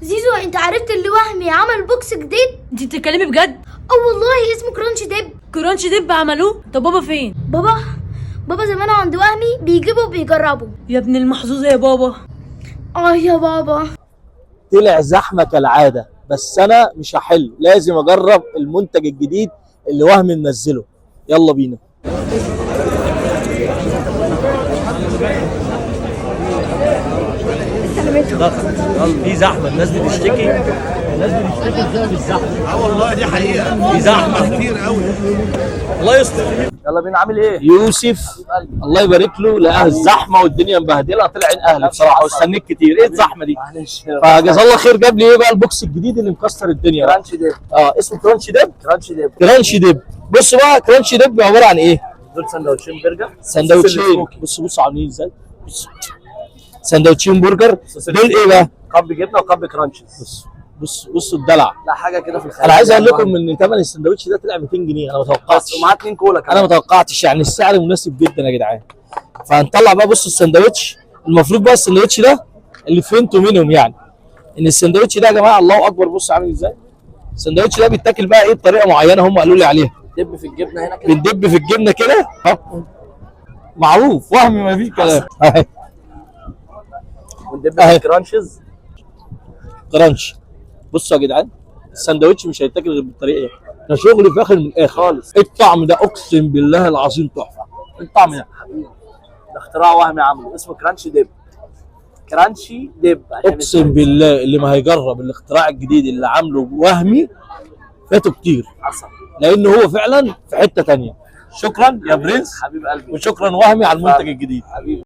زيزو، انت عرفت اللي وهمي عمل بوكس جديد؟ انت بتتكلمي بجد؟ اه والله، اسمه كرانش ديب. كرانش ديب عملوه؟ طب بابا فين؟ بابا زمان عند وهمي بيجيبه وبيجربه. يا ابن المحظوظ يا بابا. يا بابا. طلع زحمه كالعاده، بس انا مش هحل، لازم اجرب المنتج الجديد اللي وهمي منزله. يلا بينا. في زحمه، الناس بتشتكي بسبب الزحمه. والله دي حقيقه، في زحمه كتير قوي. الله يستر. يلا بينا. عامل ايه؟ يوسف الله يبارك له، لقاها الزحمه والدنيا مبهدله، طلع عين اهلي بصراحه واستنيت كتير. ايه الزحمه دي؟ معلش. فجزاه الله خير، جاب لي ايه بقى البوكس الجديد اللي مكسر الدنيا بقى. كرانش ديب. اسمه كرانش ديب. كرانش ديب كرانش ديب. بص بقى، كرانش ديب عباره عن ايه؟ دول سندوتشين برجر. سندوتشين. بص عاملين ازاي. سندوتشين برجر. دول ايه بقى؟ كب جبنه وكب كرانشز. بصوا الدلع. لا حاجه كده في الخيال. انا عايز اقول لكم ان ثمن السندوتش ده طلع 200 جنيه، انا ما توقعتش. ومعاه 2 كولا كمان. انا ما توقعتش، يعني السعر مناسب جدا يا جدعان. فهنطلع بقى. بصوا السندوتش، المفروض بقى السندوتش ده اللي فهمتوا منهم يعني ان السندوتش ده يا جماعه الله اكبر، بص عامل ازاي. السندوتش ده بيتاكل بقى ايه بطريقه معينه هم قالوا لي عليها. دب في الجبنه هنا كده. بندب في الجبنه كده. معروف، وهمي ما فيش كلام. وندب في الكرانشز. كرانش. بصوا يا جدعان، السندوتش مش هيتاكل غير بالطريقه دي. ده شغل فاخر من الاخر خالص. الطعم ده اقسم بالله العظيم تحفه. الطعم ده ده اختراع وهمي عامله، اسمه كرانش ديب. كرانشي ديب. اقسم بالله اللي ما هيجرب الاختراع الجديد اللي عامله وهمي فاته كتير، حصل. لان هو فعلا في حته ثانيه. شكرا يا برنس حبيب قلبي. وشكرا وهمي على المنتج الجديد. حبيبي.